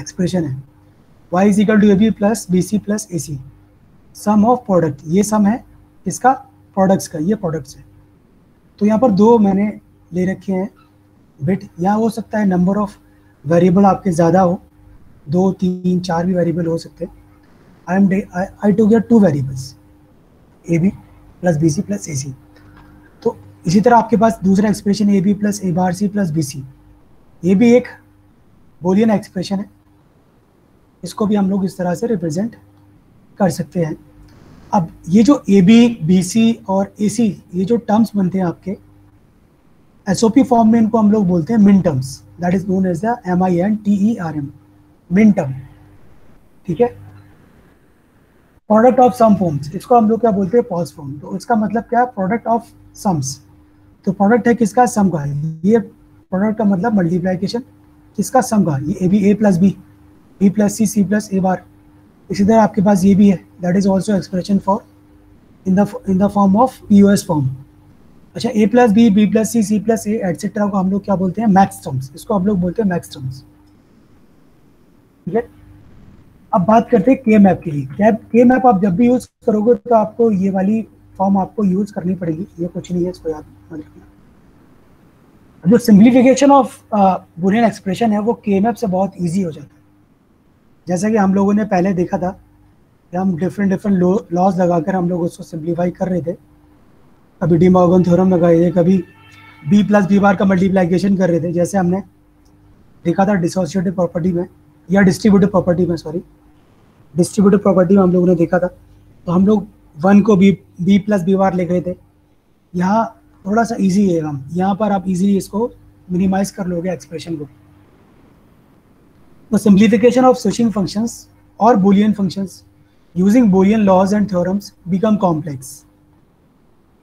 Expression है, y is equal to A B plus B C plus A C, sum of product, ये sum है इसका products का, ये प्रोडक्ट्स है। तो यहाँ पर दो मैंने ले रखे हैं बिट, यहाँ हो सकता है नंबर ऑफ वेरिएबल आपके ज़्यादा हो, 2 3 4 भी वेरिएबल हो सकते हैं। I to get 2 variables A B plus B C plus A C. तो इसी तरह आपके पास दूसरा expression A B plus A bar C plus B C, ये भी एक बूलियन एक्सप्रेशन है, इसको भी हम लोग इस तरह से रिप्रेजेंट कर सकते हैं। अब ये जो ए बी बी सी और ए सी, ये जो टर्म्स बनते हैं आपके एसओपी फॉर्म में, इनको हम लोग बोलते हैं minterms, that is known as the MINTERM, minterm. ठीक है, प्रोडक्ट ऑफ सम फॉर्म्स, इसको हम लोग क्या बोलते हैं, पॉज फॉर्म। तो इसका मतलब क्या है, प्रोडक्ट ऑफ सम्स। तो प्रोडक्ट है किसका, सम का है। ये प्रोडक्ट का मतलब मल्टीप्लिकेशन किसका, सम का। ये A B A plus B, B plus C, C plus A bar. इसी तरह आपके पास ये भी है, that is also expression for in the form of POS form. अच्छा, A plus B, B plus C, C plus A etcetera को हम लोग क्या बोलते हैं, मैक्स टर्म्स। इसको हम लोग बोलते हैं मैक्स टर्म्स। ठीक है, अब बात करते हैं के मैप के लिए। के मैप आप जब भी यूज करोगे तो आपको ये वाली फॉर्म आपको यूज करनी पड़ेगी, ये कुछ नहीं है, इसको याद रखना। जो सिंप्लीफिकेशन ऑफ बूलियन एक्सप्रेशन है वो के मैप से बहुत ईजी हो जाता है। जैसा कि हम लोगों ने पहले देखा था कि हम डिफरेंट लॉज लगाकर हम लोग उसको सिंप्लीफाई कर रहे थे। कभी डी मॉर्गन थ्योरम लगाए थे, कभी बी प्लस बी बार का मल्टीप्लिकेशन कर रहे थे, जैसे हमने देखा था डिसोसिएटिव प्रॉपर्टी में, या डिस्ट्रीब्यूटिव प्रॉपर्टी में, सॉरी डिस्ट्रीब्यूटिव प्रॉपर्टी में हम लोगों ने देखा था। तो हम लोग 1 को बी प्लस बी बार लिख रहे थे। यहाँ थोड़ा सा इजी है, हम यहाँ पर आप इजीली इसको मिनिमाइज कर लोगे एक्सप्रेशन को। तो सिंप्लीफिकेशन ऑफ स्विचिंग फंक्शंस और Boolean functions using Boolean laws and theorems become complex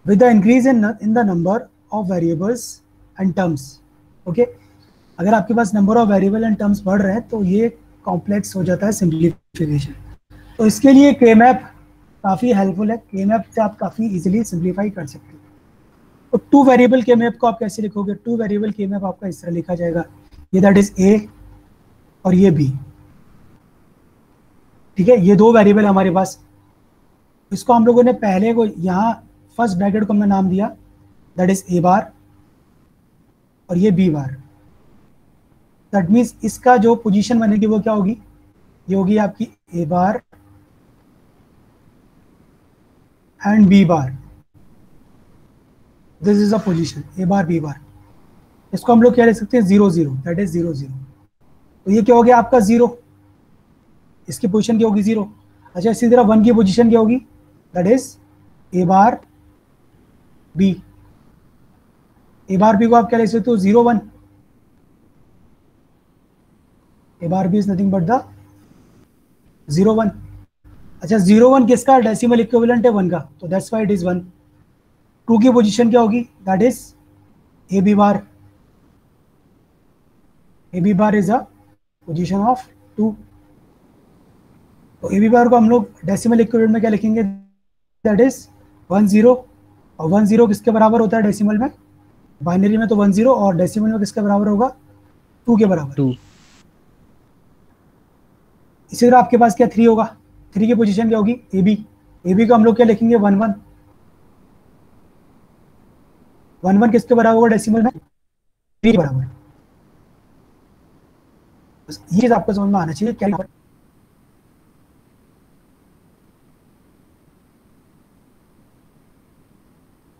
with the increase in the number of variables and terms। Okay, अगर आपके पास number of variable and terms बढ़ रहे हैं तो ये कॉम्प्लेक्स हो जाता है सिंप्लीफिकेशन। तो इसके लिए के मैप काफ़ी हेल्पफुल है, के मैप से आप काफ़ी इजीली सिंप्लीफाई कर सकते हो। तो 2 वेरिएबल के मैप को आप कैसे लिखोगे, 2 वेरिएबल के मैप आपका इस तरह लिखा जाएगा, ये दैट इज ए और ये बी। ठीक है, ये 2 वेरिएबल हमारे पास, इसको हम लोगों ने पहले को यहाँ फर्स्ट ब्रैकेट को हमने नाम दिया दैट इज ए बार और ये बी बार। दैट मीन्स इसका जो पोजीशन बनेगी वो क्या होगी, ये होगी आपकी A bar and B bar. This is a position A bar B bar. इसको हम लोग क्या लिख सकते हैं, 0 0, दैट इज 0 0। तो ये क्या हो गया आपका 0, इसकी पोजीशन क्या होगी 0। अच्छा, इसी तरह 1 की पोजीशन क्या होगी, that is A bar B. A bar B को आप क्या लिख सकते हो, 0 1। A bar B is nothing but the 0 1। अच्छा, 0 1 किसका डेसिमल इक्विवेलेंट है 1 का, तो दैट्स व्हाई इट इज 1। 2 की पोजीशन क्या होगी, that is A B bar. A B bar is a position of 2। तो ए बी बार को हम लोग डेसिमल इक्विवेलेंट में क्या लिखेंगे, दैट इज 1 0। और 1 0 किसके बराबर होता है डेसिमल में, बाइनरी में तो 1 0, और डेसिमल में किसके बराबर होगा, 2 के बराबर 2। इसी तरह आपके पास क्या 3 होगा, 3 की पोजीशन क्या होगी, ए बी। ए बी को हम लोग क्या लिखेंगे 1 1। 1 1 किसके बराबर होगा डेसिमल में, 3 के बराबर। बस ये चीज आपको समझ में आना चाहिए क्या।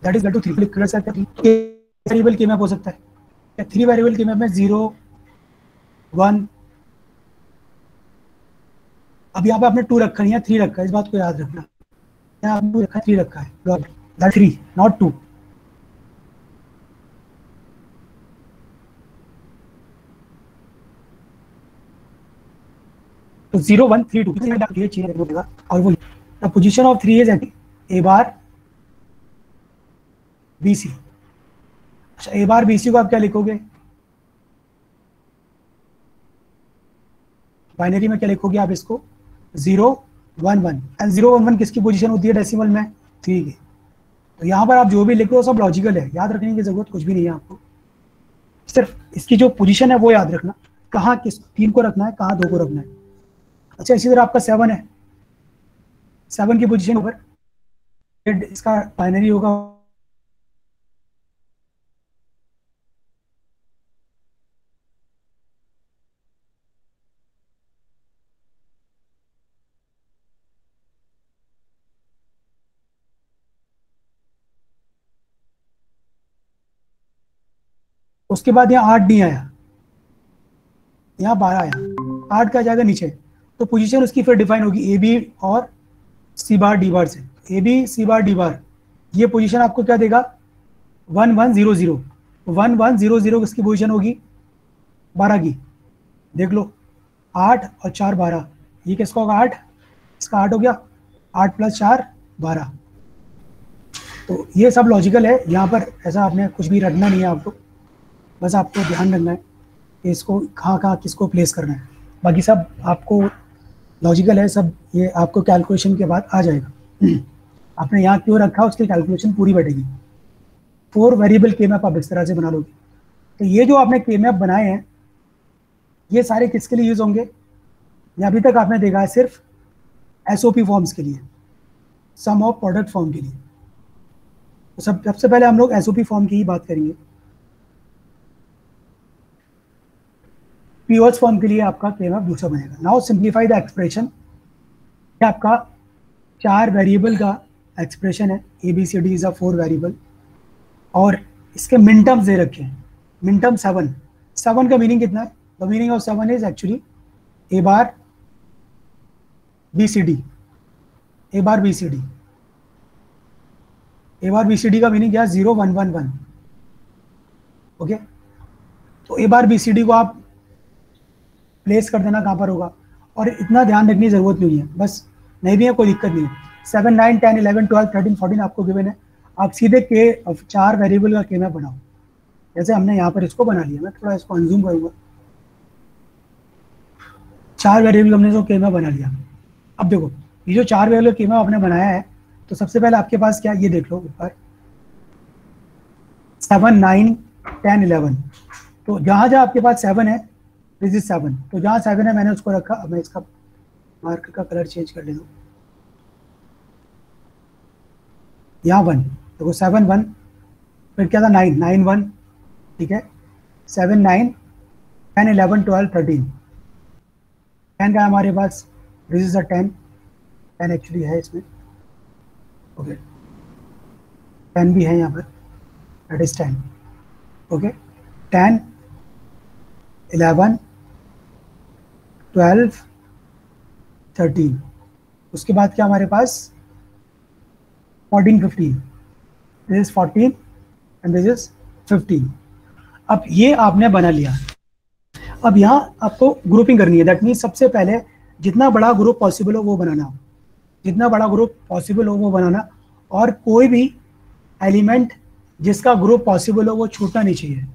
दैट इज टू 3 लिख कर सकते हैं। वेरिएबल के मैप हो सकता है, 3 वेरिएबल के मैप में 0 1। अब यहाँ पे आपने 2 रखा नहीं है, 3 रखा है, इस बात को याद रखना। यहाँ आपने 2 रखा है, 3 रखा है, दैट 3 नॉट 2। तो 0 1 3 2 ये चीज होगा। और वो the position of 3 is A bar B C. अच्छा, ए बार बी सी को आप क्या लिखोगे, बाइनरी में क्या लिखोगे आप इसको 0 1 1। एंड 0 1 1 किसकी पोजीशन होती है डेसिमल में, 3 की। तो यहाँ पर आप जो भी लिख रहे हो सब लॉजिकल है, याद रखने की जरूरत कुछ भी नहीं है आपको, सिर्फ इसकी जो पोजीशन है वो याद रखना। कहाँ किस 3 को रखना है, कहाँ 2 को रखना है। अच्छा, इसी तरह आपका 7 है, 7 की पोजीशन ऊपर, इसका बाइनरी होगा। उसके बाद यहाँ 8 नहीं आया, यहाँ 12 आया, 8 का जाएगा नीचे, तो पोजीशन उसकी फिर डिफाइन होगी ए बी और सी बार डी बार से। ए बी सी बार डी बार, ये पोजीशन आपको क्या देगा, 1 1 0 0, 1 1 0 0 किसकी पोजीशन होगी, 12 की। देख लो 8 और 4 12, ये किसका होगा 8, इसका 8 हो गया, 8 + 4 12। तो ये सब लॉजिकल है, यहाँ पर ऐसा आपने कुछ भी रखना नहीं है आपको, बस आपको ध्यान रखना है कि इसको कहाँ कहाँ किसको प्लेस करना है, बाकी सब आपको लॉजिकल है सब, ये आपको कैलकुलेशन के बाद आ जाएगा। आपने यहाँ क्यों रखा उसकी कैलकुलेशन पूरी बैठेगी। 4 वेरिएबल के मैप आप इस तरह से बना लोगे। तो ये जो आपने के मैप बनाए हैं ये सारे किसके लिए यूज होंगे, ये अभी तक आपने देखा है सिर्फ एसओपी फॉर्म्स के लिए, सम ऑफ प्रोडक्ट फॉर्म के लिए। तो सबसे पहले हम लोग एसओपी फॉर्म की ही बात करेंगे। पीओएस फॉर्म के लिए आपका के मैप दूसरा बनेगा। नाउ सिंप्लीफाई द एक्सप्रेशन, ये आपका 4 वेरिएबल का एक्सप्रेशन है, A B C D is a 4 variable, और इसके मिन टर्म्स दे रखे हैं। मिन टर्म 7, 7 का मीनिंग कितना है, the meaning of 7 is actually A bar B C D, A bar B C D. A bar B C D का meaning क्या है, 0 1 1 1। ओके, तो ए बार बी सी डी को आप प्लेस कर देना कहाँ पर होगा, और इतना ध्यान रखने की जरूरत नहीं है, बस नहीं भी है कोई दिक्कत नहीं है। 7 9 10 11 12 13 14 आपको गिवन है, आप सीधे के 4 वेरिएबल का के मैप बनाओ। जैसे हमने यहाँ पर इसको बना लिया, मैं थोड़ा इसको अनजूम करूँगा, 4 वेरिएबल हमने इसको के मैप बना लिया। अब देखो ये जो 4 वेरिएबल के मैप आपने बनाया है, तो सबसे पहले आपके पास क्या, ये देख लो ऊपर 7 9 10 11, तो जहाँ जहाँ आपके पास 7 है दिस इज 7, तो जहाँ 7 है मैंने उसको रखा। अब मैं इसका मार्कर का कलर चेंज कर लेता हूँ, यहाँ 1, देखो 7 1, फिर क्या था 9 9 1, ठीक है, 7 9 10 11 12 13, 10 का हमारे पास दिस इज अ 10 एक्चुअली है इसमें, ओके 10 भी है यहाँ पर, दैट इज 10, ओके 10 11 12 13, उसके बाद क्या हमारे पास 14 15, this is 14 and this is 15। अब ये आपने बना लिया। अब यहाँ आपको ग्रुपिंग करनी है, दैट मीन्स सबसे पहले जितना बड़ा ग्रुप पॉसिबल हो वो बनाना, जितना बड़ा ग्रुप पॉसिबल हो वो बनाना, और कोई भी एलिमेंट जिसका ग्रुप पॉसिबल हो वो छूटना नहीं चाहिए।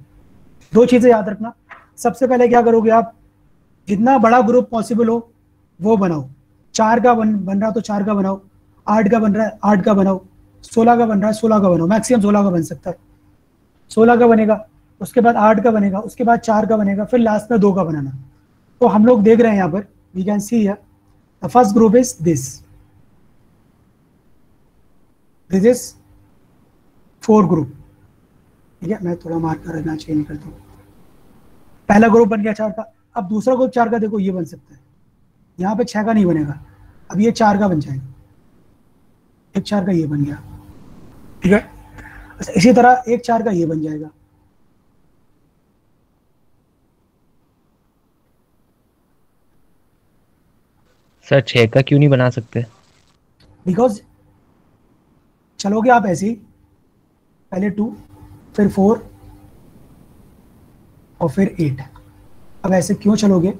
2 चीज़ें याद रखना, सबसे पहले क्या करोगे आप, जितना बड़ा ग्रुप पॉसिबल हो वो बनाओ। 4 का बन रहा तो 4 का बनाओ, 8 का बन रहा है 8 का बनाओ, 16 का बन रहा है 16 का बनाओ, मैक्सिमम 16 का बन सकता है, 16 का बनेगा, उसके बाद 8 का बनेगा, उसके बाद 4 का बनेगा, फिर लास्ट में 2 का बनाना। तो हम लोग देख रहे हैं यहाँ पर, we can see here the first group is this is 4 group, ठीक है। मैं थोड़ा मार्कर रखना चेंज करता हूँ। पहला ग्रुप बन गया 4 का, अब दूसरा ग्रुप 4 का देखो ये बन सकता है, यहाँ पे 6 का नहीं बनेगा, अब ये 4 का बन जाएगा, एक 4 का ये बन गया, ठीक है। इसी तरह एक 4 का ये बन जाएगा, सर 6 का क्यों नहीं बना सकते? बिकॉज चलोगे आप ऐसे ही, पहले 2 फिर 4 और फिर 8। अब ऐसे क्यों चलोगे,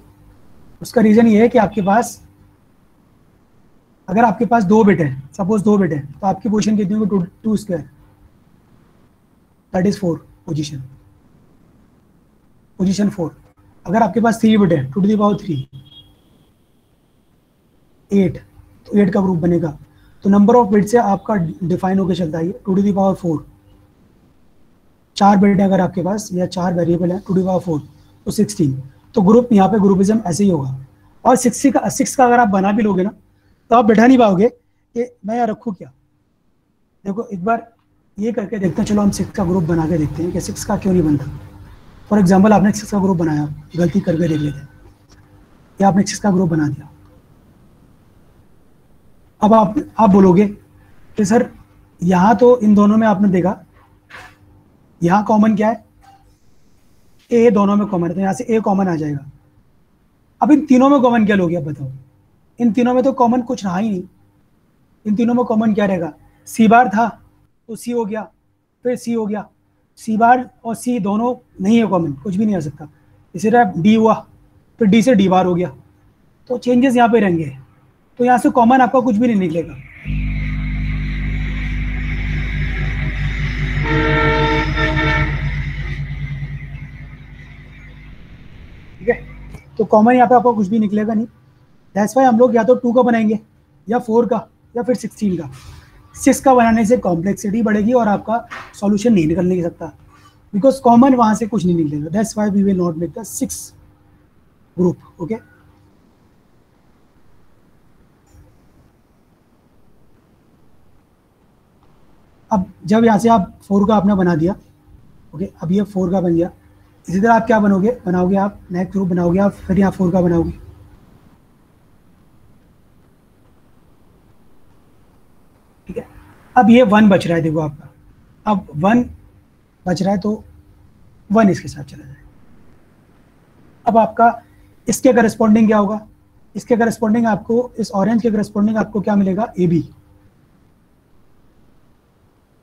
उसका रीजन ये है कि आपके पास, अगर आपके पास 2 बिट है, सपोज 2 बिट है, तो आपकी पोजीशन कितनी होगी, 2 स्क्वायर, दैट इज 4 पोजीशन 4। अगर आपके पास 3 बिट है, 2 टू द पावर 3 8, तो 8 का ग्रुप बनेगा। तो नंबर ऑफ बिट से आपका डिफाइन होकर चलता है 2 टू द पावर 4। 4 बिट है अगर आपके पास, या 4 वेरिएबल है, 2 टू द पावर 4 तो 16। तो ग्रुप यहाँ पे ग्रुपिज्म ऐसे ही होगा। और 6 का अगर आप बना भी लोगे ना तो आप बैठा नहीं पाओगे कि मैं यहाँ रखूँ क्या। देखो एक बार ये करके देखते हैं, चलो हम 6 का ग्रुप बना के देखते हैं कि 6 का क्यों नहीं बनता। फॉर एग्जाम्पल आपने 6 का ग्रुप बनाया, गलती करके देख लेते हैं, या आपने 6 का ग्रुप बना दिया। अब आप बोलोगे कि सर यहाँ तो इन दोनों में आपने देखा यहाँ कॉमन क्या है, ए दोनों में कॉमन है, तो यहाँ से ए कॉमन आ जाएगा। अब इन तीनों में कॉमन क्या लोगे, अब बताओ। इन तीनों में तो कॉमन कुछ रहा ही नहीं। इन तीनों में कॉमन क्या रहेगा, सी बार था तो सी हो गया, फिर सी हो गया, सी बार और सी दोनों नहीं है कॉमन, कुछ भी नहीं आ सकता। इसी तरह डी हुआ, फिर डी से डी बार हो गया, तो चेंजेस यहाँ पे रहेंगे। तो यहाँ से कॉमन आपका कुछ भी नहीं निकलेगा। ठीक है, तो कॉमन यहाँ पे आपको कुछ भी निकलेगा नहीं। दैट्स वाई हम लोग या तो 2 का बनाएंगे या 4 का या फिर 16 का। 6 का बनाने से कॉम्प्लेक्सिटी बढ़ेगी और आपका सॉल्यूशन नहीं निकलने सकता, बिकॉज कॉमन वहां से कुछ नहीं निकलेगा। That's why we will not make the 6 group. Okay, अब जब यहाँ से आप 4 का आपने बना दिया, ओके, अब ये 4 का बन गया। इसी तरह आप क्या बनाओगे आप नेक्स्ट ग्रुप बनाओगे आप, फिर यहाँ 4 का बनाओगे। ठीक है, अब ये 1 बच रहा है, देखो आपका अब 1 बच रहा है, तो 1 इसके साथ चला जाए। अब आपका इसके करस्पॉन्डिंग क्या होगा, इसके करस्पॉन्डिंग आपको, इस ऑरेंज के करस्पॉन्डिंग आपको क्या मिलेगा, ए बी।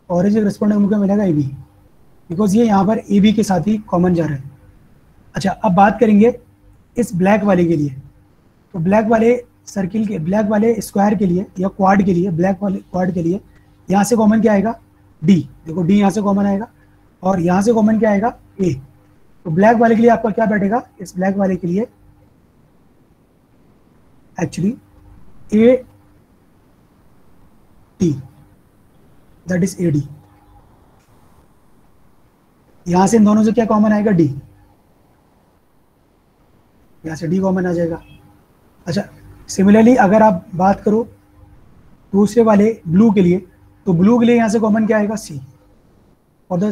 ऑरेंज के करस्पॉन्डिंग क्या मिलेगा, ए बी, बिकॉज ये यहाँ पर ए बी के साथ ही कॉमन जा रहा है। अच्छा, अब बात करेंगे इस ब्लैक वाले के लिए। तो ब्लैक वाले सर्किल के, ब्लैक वाले स्क्वायर के लिए या क्वाड के लिए, ब्लैक वाले क्वाड के लिए यहाँ से कॉमन क्या आएगा, डी। देखो डी यहाँ से कॉमन आएगा और यहाँ से कॉमन क्या आएगा, ए। तो ब्लैक वाले के लिए आपका क्या बैठेगा, इस ब्लैक वाले के लिए actually A T, that is A D. यहां से इन दोनों से क्या कॉमन आएगा, डी। यहां से डी कॉमन आ जाएगा। अच्छा, सिमिलरली अगर आप बात करो दूसरे वाले ब्लू के लिए, तो ब्लू के लिए यहां से कॉमन क्या आएगा, सी। और the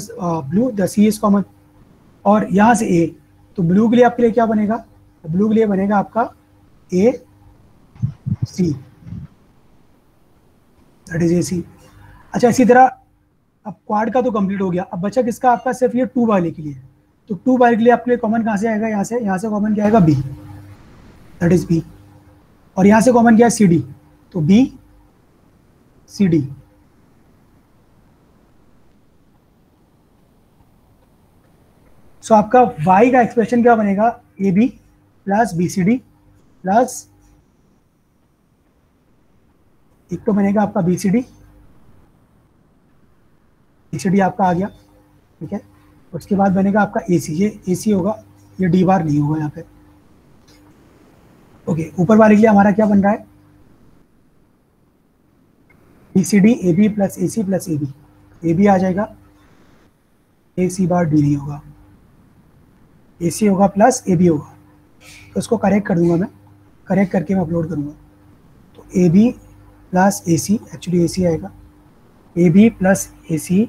blue, the C is common. और यहां से ए, तो ब्लू के लिए आपके लिए क्या बनेगा, तो ब्लू के लिए बनेगा आपका ए सी, दैट इज ए सी। अच्छा, इसी तरह अब क्वाड का तो कंप्लीट हो गया, अब बचा किसका आपका, सिर्फ ये 2 वाले के लिए। तो 2 वाले के लिए आपके लिए कॉमन कहाँ से आएगा, यहाँ से कॉमन क्या आएगा, बी, दैट इज बी। और यहाँ से कॉमन क्या है, सी डी, तो बी सी डी। सो आपका y का एक्सप्रेशन क्या बनेगा, A B plus B C D plus, एक तो बनेगा आपका बी सी डी आपका आ गया। ठीक है, उसके बाद बनेगा आपका ए सी, ये ए सी होगा, ये डी बार नहीं होगा यहाँ पे। ओके, ऊपर वाले के लिए हमारा क्या बन रहा है, B C D A B plus A C plus A B आ जाएगा, ए सी बार डी नहीं होगा, ए सी होगा प्लस ए बी होगा। तो इसको करेक्ट कर दूंगा मैं, करेक्ट करके मैं अपलोड करूंगा। तो A B plus A C, actually A C आएगा, ए बी प्लस ए सी,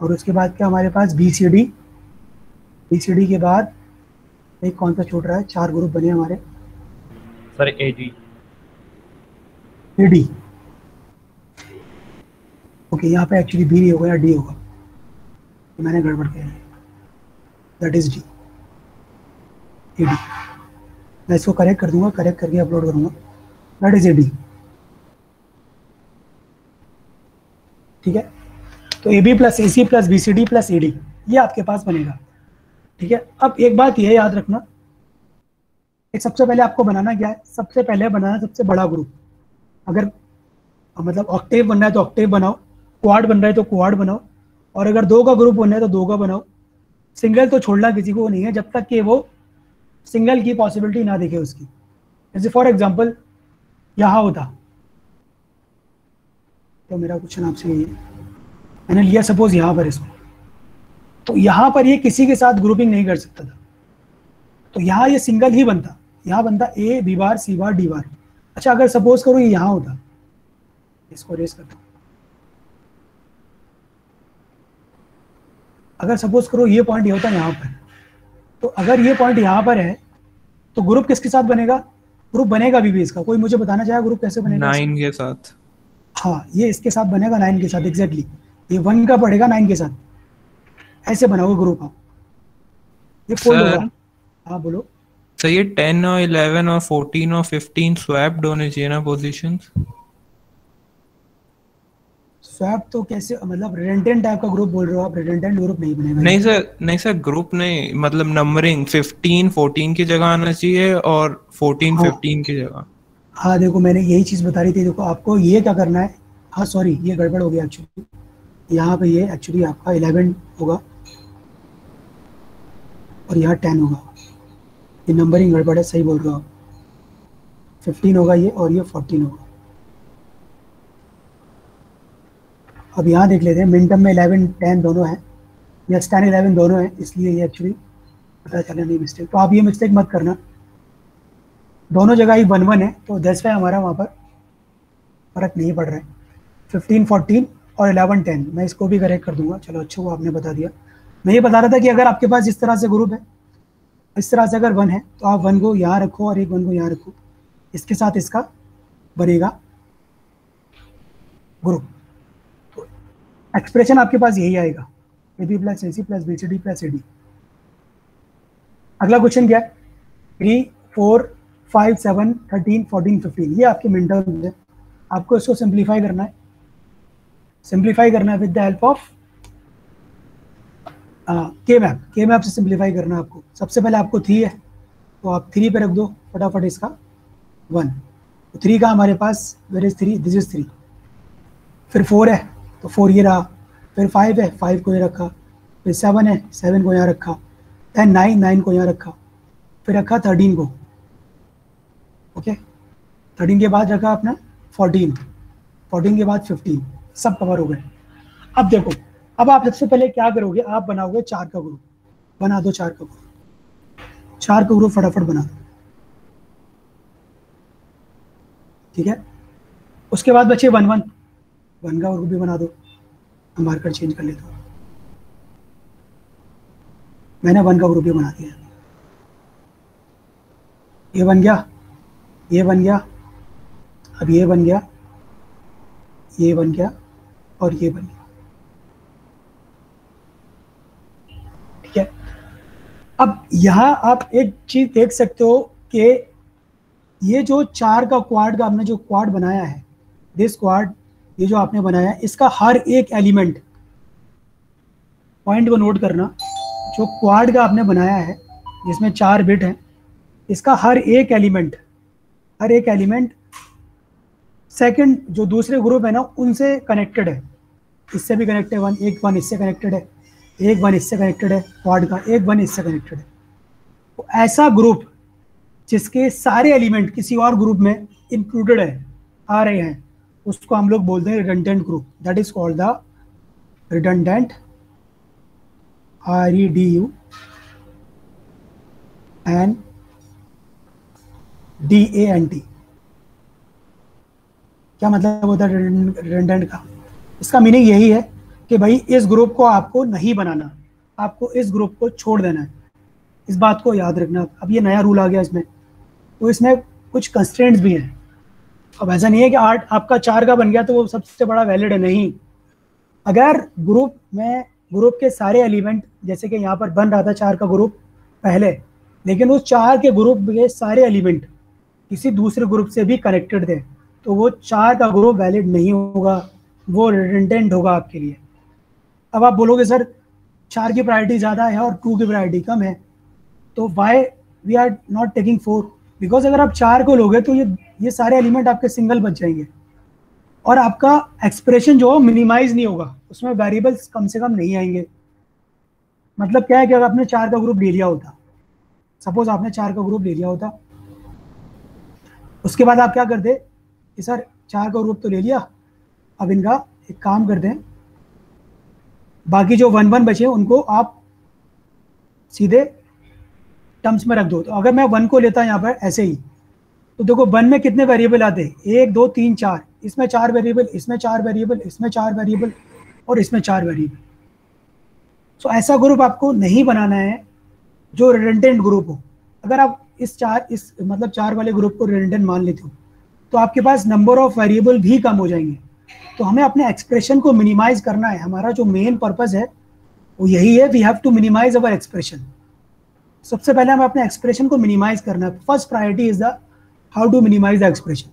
और उसके बाद क्या हमारे पास बी सी डी के बाद एक कौन सा छूट रहा है, 4 ग्रुप बने हमारे sir, A D, A D. Okay, यहाँ पे एक्चुअली बी नहीं होगा, या डी होगा, तो मैंने गड़बड़ किया है, that is D, A D. मैं इसको करेक्ट कर दूंगा, करेक्ट करके अपलोड करूंगा, दैट इज ए डी। ठीक है, तो A B plus A C plus B C D plus A D, ये आपके पास बनेगा। ठीक है, अब एक बात ये याद रखना, एक सबसे पहले आपको बनाना क्या है, सबसे पहले बनाना सबसे बड़ा ग्रुप। अगर मतलब ऑक्टेव बनना है तो ऑक्टेव बनाओ, क्वाड बन रहा है तो क्वाड बनाओ, और अगर 2 का ग्रुप बनना है तो 2 का बनाओ। सिंगल तो छोड़ना किसी को नहीं है जब तक कि वो सिंगल की पॉसिबिलिटी ना देखे उसकी। जैसे फॉर एग्जांपल यहाँ होता, तो मेरा क्वेश्चन आपसे यही है, मैंने लिया सपोज यहाँ पर इसको, तो यहाँ पर ये किसी के साथ ग्रुपिंग नहीं कर सकता था, तो यहाँ ये सिंगल ही बनता, यहाँ बनता ए बी बार सी बार डी बार। अच्छा अगर सपोज करो ये यहाँ होता, इसको रेस करता, अगर सपोज करो ये पॉइंट ये होता यहाँ पर, तो अगर ये पॉइंट यहाँ पर है तो ग्रुप किसके साथ बनेगा? ग्रुप बनेगा भी इसका, कोई मुझे बताना चाहे ग्रुप कैसे बनेगा? 9 के साथ। हाँ ये इसके साथ बनेगा 9 के साथ, एग्जैक्टली ये 1 का पड़ेगा 9 के साथ, ऐसे बनाओगे ग्रुप आप, ये फोल्ड होगा। हाँ बोलो। तो ये 10 और 11 और 14 और 15 स्वैप्ड होने चाहिए ना पोजीशंस? स्वैप तो कैसे, मतलब रिडंडेंट टाइप का ग्रुप बोल रहे हो आप? रिडंडेंट ग्रुप नहीं बनेगा। नहीं सर ग्रुप नहीं, मतलब नंबरिंग 15 14 की जगह आना चाहिए और 14 हाँ, 15 की जगह। हाँ देखो मैंने यही चीज़ बता रही थी, देखो आपको ये क्या करना है, हाँ सॉरी ये गड़बड़ हो गया एक्चुअली, यहाँ पे ये एक्चुअली आपका 11 होगा और यहाँ 10 होगा, ये नंबरिंग गड़बड़ है, सही बोल रहे हो आप। 15 होगा ये और ये 14 होगा। अब यहाँ देख लेते हैं, मिन टर्म में 11 10 दोनों हैं, यस 10 11 दोनों हैं, इसलिए ये एक्चुअली पता चला नहीं मिस्टेक। तो आप ये मिस्टेक मत करना, दोनों जगह ही 1 1 है, तो 10 है हमारा, वहाँ पर फर्क नहीं पड़ रहा है। 15 14 और 11 10 मैं इसको भी करेक्ट कर दूंगा। चलो अच्छा वो आपने बता दिया। मैं ये बता रहा था कि अगर आपके पास इस तरह से ग्रुप है, इस तरह से अगर 1 है तो आप 1 को यहाँ रखो और एक 1 को यहाँ रखो, इसके साथ इसका बनेगा ग्रुप। तो एक्सप्रेशन आपके पास यही आएगा, A B plus A C plus B C D plus A D. अगला क्वेश्चन क्या है? 3 4 5 7 13 14 15, ये आपके मिन टर्म्स है। आपको इसको सिंप्लीफाई करना है, सिंप्लीफाई करना है विद द हेल्प ऑफ के मैप। के मैप से सिंप्लीफाई करना है आपको। सबसे पहले आपको 3 है तो आप 3 पे रख दो फटाफट इसका 1, तो 3 का हमारे पास, वेयर इज 3, दिस इज 3। फिर 4 है तो 4 ये रहा, फिर 5 है 5 को ये रखा, फिर 7 है 7 को यहाँ रखा, देन 9 9 को यहाँ रखा, फिर रखा 13 को, ओके 13 के बाद रखा अपना 14, 14 के बाद 15, सब कवर हो गए। अब देखो, अब आप सबसे पहले क्या करोगे, आप बनाओगे 4 का ग्रुप, बना दो 4 का ग्रुप, 4 का ग्रुप फटाफट बना दो, ठीक है। उसके बाद बचे 1 1, 1 का ग्रुप भी बना दो। हम मार्कर चेंज कर लेता हूँ, मैंने 1 का ग्रुप भी बना दिया। ये बन गया, ये बन गया, अब ये बन गया, ये बन गया और ये बन गया, ठीक है। अब यहाँ आप एक चीज देख सकते हो कि ये जो 4 का क्वाड का आपने जो क्वाड बनाया है, दिस क्वाड, ये जो आपने बनाया है, इसका हर एक एलिमेंट, पॉइंट को नोट करना, जो क्वाड का आपने बनाया है जिसमें 4 बिट हैं, इसका हर एक एलिमेंट सेकंड जो दूसरे ग्रुप है ना उनसे कनेक्टेड है। इससे भी कनेक्टेड है 1, एक 1 इससे कनेक्टेड है, एक 1 इससे कनेक्टेड है, क्वाड का एक 1 इससे कनेक्टेड है। तो ऐसा ग्रुप जिसके सारे एलिमेंट किसी और ग्रुप में इंक्लूडेड है, आ रहे हैं, उसको हम लोग बोलते हैं redundant group. That is called the redundant, REDU and DANT। क्या मतलब होता है रिडंडेंट का? इसका मीनिंग यही है कि भाई इस ग्रुप को आपको नहीं बनाना, आपको इस ग्रुप को छोड़ देना है। इस बात को याद रखना। अब ये नया रूल आ गया इसमें, तो इसमें कुछ कंस्ट्रेंट्स भी हैं। अब ऐसा नहीं है कि 8 आपका 4 का बन गया तो वो सबसे बड़ा वैलिड है, नहीं। अगर ग्रुप में ग्रुप के सारे एलिमेंट, जैसे कि यहाँ पर बन रहा था 4 का ग्रुप पहले, लेकिन उस 4 के ग्रुप के सारे एलिमेंट किसी दूसरे ग्रुप से भी कनेक्टेड थे, तो वो 4 का ग्रुप वैलिड नहीं होगा, वो रिडंडेंट होगा आपके लिए। अब आप बोलोगे सर 4 की प्रायोरिटी ज़्यादा है और 2 की प्रायोरिटी कम है, तो why we are not taking 4? Because अगर आप 4 को लोगे तो ये सारे एलिमेंट आपके सिंगल बच जाएंगे और आपका एक्सप्रेशन जो मिनिमाइज नहीं होगा, उसमें वेरिएबल्स कम से कम नहीं आएंगे। मतलब क्या है कि अगर आपने 4 का ग्रुप ले लिया होता, सपोज आपने 4 का ग्रुप ले लिया होता, उसके बाद आप क्या करते कि सर 4 का ग्रुप तो ले लिया, अब इनका एक काम कर दें, बाकी जो 1 1 बचे उनको आप सीधे टर्म्स में रख दो। तो अगर मैं 1 को लेता यहाँ पर ऐसे ही, तो देखो 1 में कितने वेरिएबल आते हैं, 1 2 3 4, इसमें 4 वेरिएबल, इसमें 4 वेरिएबल, इसमें 4 वेरिएबल और इसमें 4 वेरिएबल। सो ऐसा ग्रुप आपको नहीं बनाना है जो रिडंडेंट ग्रुप हो। अगर आप इस मतलब 4 वाले ग्रुप को रिडंडेंट मान लेते हो तो आपके पास नंबर ऑफ वेरिएबल भी कम हो जाएंगे। तो हमें अपने एक्सप्रेशन को मिनिमाइज करना है। हमारा जो मेन पर्पस है वो यही है, we have to minimise our expression. सबसे पहले हमें अपने एक्सप्रेशन को मिनिमाइज करना है। First priority is the how to minimise the expression.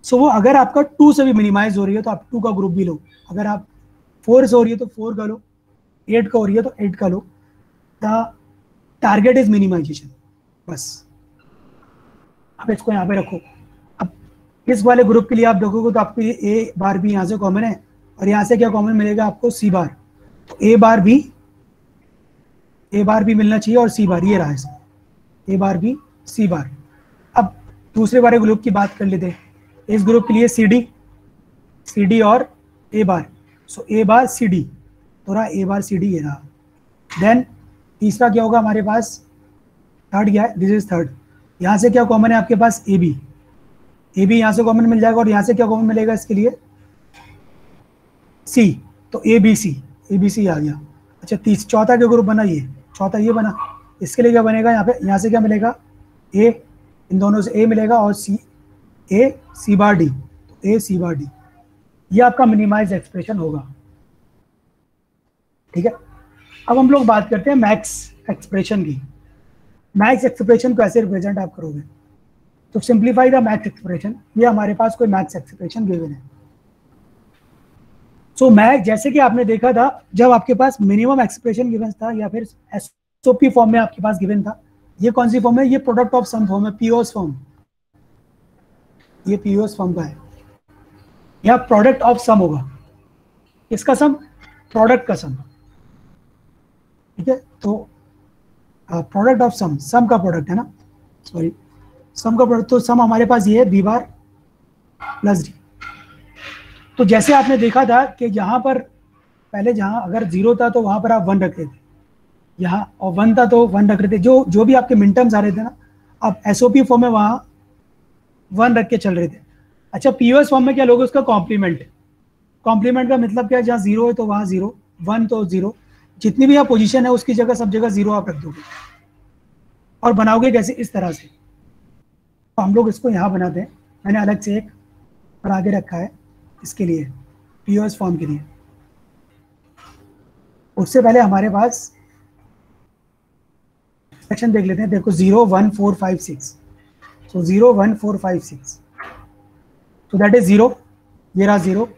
So वो अगर आपका 2 से भी मिनिमाइज हो रही है तो आप 2 का ग्रुप भी लो, अगर आप 4 से हो रही है तो 4 का लो, 8 का हो रही है तो 8 का लो। द टारगेट इज मिनिमाइजेशन, बस। अब इसको यहाँ पे रखो। अब इस वाले ग्रुप के लिए आप देखोगे तो आपको ये ए बार भी यहाँ से कॉमन है और यहाँ से क्या कॉमन मिलेगा आपको, सी बार। तो ए बार भी मिलना चाहिए और सी बार, ये रहा इसमें, ए बार भी सी बार। अब दूसरे वाले ग्रुप की बात कर लेते हैं। इस ग्रुप के लिए सी डी और ए बार। सो ए बार सी डी, तो रहा ए बार सी डी, ये रहा। देन तीसरा क्या होगा हमारे पास, थर्ड क्या है, दिस इज थर्ड। यहाँ से क्या कॉमन है आपके पास, ए बी यहाँ से कॉमन मिल जाएगा और यहाँ से क्या कॉमन मिलेगा इसके लिए, सी। तो ए बी सी आ गया। अच्छा चौथा क्या ग्रुप बना, ये चौथा ये बना। इसके लिए क्या बनेगा यहाँ पे, यहाँ से क्या मिलेगा, ए, इन दोनों से ए मिलेगा और सी, ए सी बार डी, तो ए सी बार डी, ये आपका मिनिमाइज एक्सप्रेशन होगा। ठीक है, अब हम लोग बात करते हैं मैक्स एक्सप्रेशन की। मैक्स एक्सप्रेशन को ऐसे रिप्रेजेंट आप करोगे, तो सिंप्लीफाई द मैक्स एक्सप्रेशन। ये हमारे पास कोई मैक्स एक्सप्रेशन गिवन है। सो मैक्स, जैसे कि आपने देखा था जब आपके पास मिनिमम एक्सप्रेशन गिवन था या फिर एसओपी फॉर्म में आपके पास गिवन था, ये कौन सी फॉर्म है, ये प्रोडक्ट ऑफ सम फॉर्म है, पीओएस फॉर्म। ये पीओएस फॉर्म का है, या प्रोडक्ट ऑफ सम होगा। इसका सम, प्रोडक्ट का सम। ठीक है, तो प्रोडक्ट ऑफ सम का प्रोडक्ट है ना, सॉरी सम का प्रोडक्ट। तो सम हमारे पास ये है बी बार प्लस डी। तो जैसे आपने देखा था कि यहाँ पर पहले जहाँ अगर 0 था तो वहाँ पर आप 1 रख रहे थे, यहाँ और 1 था तो 1 रख रहे थे। जो भी आपके मिन टर्म्स आ रहे थे ना, आप एसओपी फॉर्म में वहाँ 1 रख के चल रहे थे। अच्छा पीओएस फॉर्म में क्या लोगे, उसका कॉम्प्लीमेंट। कॉम्प्लीमेंट का मतलब क्या है, जहाँ 0 है तो वहाँ 0, 1 तो 0, जितनी भी यहाँ पोजीशन है उसकी जगह सब जगह 0 आप रख दोगे और बनाओगे कैसे, इस तरह से। तो हम लोग इसको यहाँ बनाते हैं। मैंने अलग से एक बना के रखा है इसके लिए, पीओएस फॉर्म के लिए। उससे पहले हमारे पास सेक्शन देख लेते हैं। देखो 0 1 4 5 6, सो 0 1 4 5 6, तो दैट इज 0, ये रहा 0,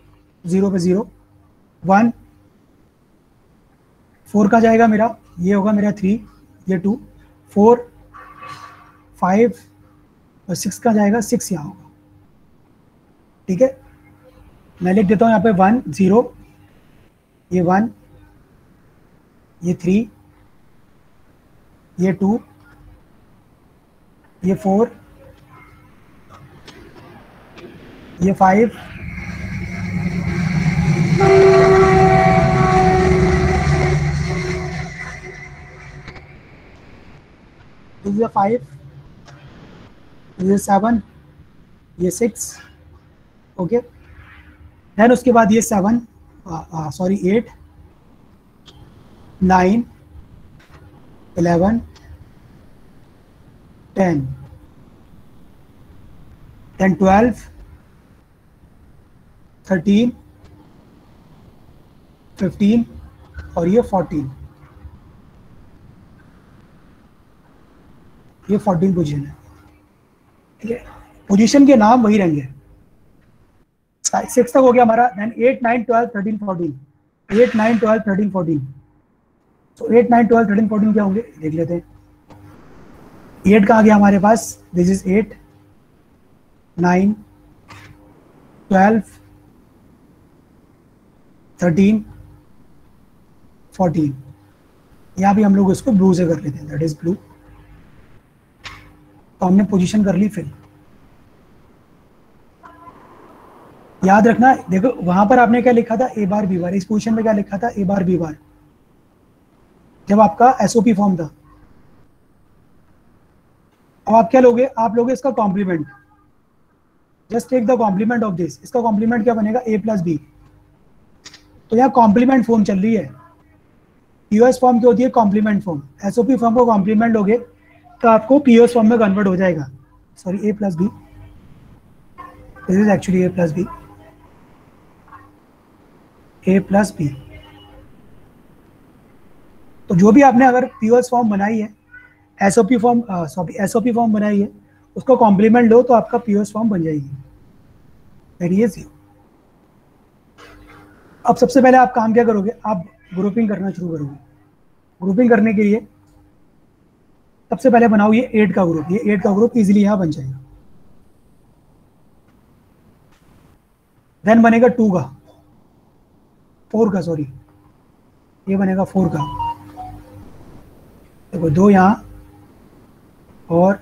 0 पे 0, 1 4 का जाएगा मेरा, ये होगा मेरा 3, ये 2, 4 5 और 6 का जाएगा 6 यहाँ होगा। ठीक है, मैं लिख देता हूँ यहाँ पे 1 0, ये 1, ये 3, ये 2, ये 4, ये 5, this is a 5, this is 7, ये 6, ओके। देन उसके बाद ये 7, सॉरी 8, 9, 11, 10, then 12, 13, 15 और ये 14, ये 14 पोजीशन है। ठीक है, पोजीशन के नाम वही रहेंगे। 6 तक हो गया हमारा। देन 8 9 12 13 14, 8 9 12 13 14। तो 8 9 12 13 14 क्या होंगे देख लेते हैं। 8 का आ गया हमारे पास, दिस इज 8, 9 12 13 14। यहाँ भी हम लोग इसको ब्लू से कर लेते हैं, दैट इज ब्लू। तो हमने पोजीशन कर ली। फिर याद रखना, देखो वहां पर आपने क्या लिखा था, ए बार बी बार। इस पोजीशन में क्या लिखा था, ए बार बी बार, जब आपका एसओपी फॉर्म था। अब आप क्या लोगे, आप लोगे इसका complement, just take the complement of this. इसका कॉम्प्लीमेंट क्या बनेगा, a प्लस बी। तो यहाँ कॉम्प्लीमेंट फॉर्म चल रही है, पीओएस फॉर्म क्या होती है, कॉम्प्लीमेंट फॉर्म। एसओपी फॉर्म को कॉम्प्लीमेंट लोगे तो आपको पीओएस फॉर्म में कन्वर्ट हो जाएगा। Sorry, a plus B, this is actually a plus B, a plus B. तो जो भी आपने अगर पीओएस फॉर्म बनाई है, एसओपी फॉर्म एसओपी फॉर्म बनाई है, उसको कॉम्प्लीमेंट लो तो आपका पीओएस फॉर्म बन जाएगी। Very easy. अब सबसे पहले आप काम क्या करोगे, आप ग्रुपिंग करना शुरू करोगे। ग्रुपिंग करने के लिए सबसे पहले बनाओ ये 8 का ग्रुप। ये 8 का ग्रुप इजीली यहाँ बन जाएगा। देन बनेगा 2 का, 4 का, सॉरी ये बनेगा 4 का। देखो 2 यहाँ, और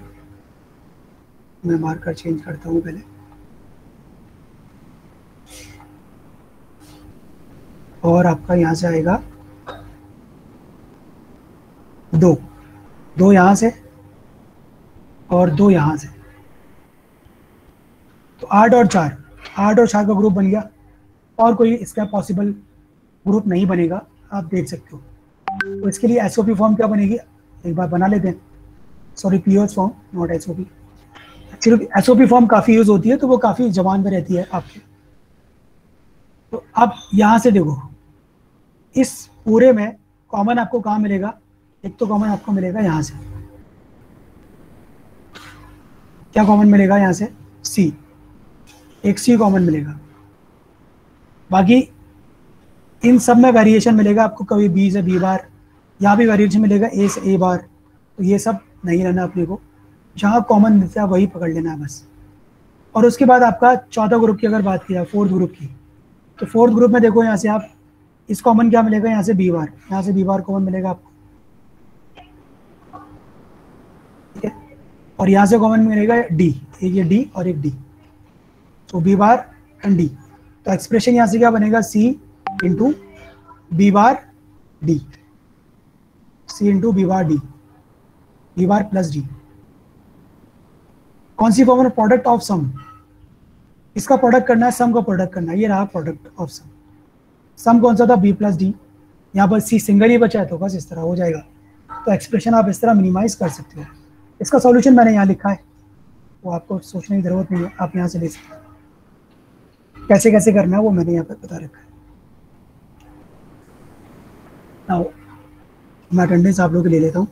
मैं मार्कर चेंज करता हूँ पहले, और आपका यहाँ से आएगा 2, 2 यहाँ से और 2 यहाँ से, तो 8 और 4, 8 और 4 का ग्रुप बन गया। और कोई इसका पॉसिबल ग्रुप नहीं बनेगा, आप देख सकते हो। तो इसके लिए एसओपी फॉर्म क्या बनेगी, एक बार बना लेते हैं। Sorry, POS form, not SOP. Actually SOP form काफ़ी यूज़ होती है, तो वो काफ़ी जबान पे रहती है आपके। तो अब यहाँ से देखो, इस पूरे में कॉमन आपको कहाँ मिलेगा, एक तो कॉमन आपको मिलेगा यहाँ से। क्या कॉमन मिलेगा यहाँ से, सी, एक सी कॉमन मिलेगा। बाकी इन सब में वेरिएशन मिलेगा आपको, कभी बी से बी बार, यहाँ भी वेरिएशन मिलेगा ए से ए बार। तो ये सब नहीं रहना अपने को, जहाँ कॉमन मिलता है वही पकड़ लेना है बस। और उसके बाद आपका चौथा ग्रुप की अगर बात किया, फोर्थ ग्रुप की, तो फोर्थ ग्रुप में देखो यहाँ से आप इस कॉमन क्या मिलेगा, यहाँ से बी बार, यहाँ से बी बार कॉमन मिलेगा आपको, ठीक है। और यहाँ से कॉमन मिलेगा डी, एक ये डी और एक डी, तो बी बार एंड डी। तो एक्सप्रेशन यहाँ से क्या बनेगा, C into B bar D, C into B bar D, B bar plus D. कौन सी फॉर्मूला, प्रोडक्ट ऑफ सम। इसका प्रोडक्ट करना है, सम का प्रोडक्ट करना है। ये रहा प्रोडक्ट ऑफ सम। सम कौन सा था, बी प्लस डी। यहाँ पर सी सिंगल ही बचा है, तो बस इस तरह हो जाएगा। तो एक्सप्रेशन आप इस तरह मिनिमाइज कर सकते हो। इसका सॉल्यूशन मैंने यहाँ लिखा है, वो आपको सोचने की जरूरत नहीं है, आप यहाँ से ले सकते हो। कैसे कैसे करना है वो मैंने यहाँ पर बता रखा है। नाउ मैं अटेंडेंस आप लोग ले लेता हूँ।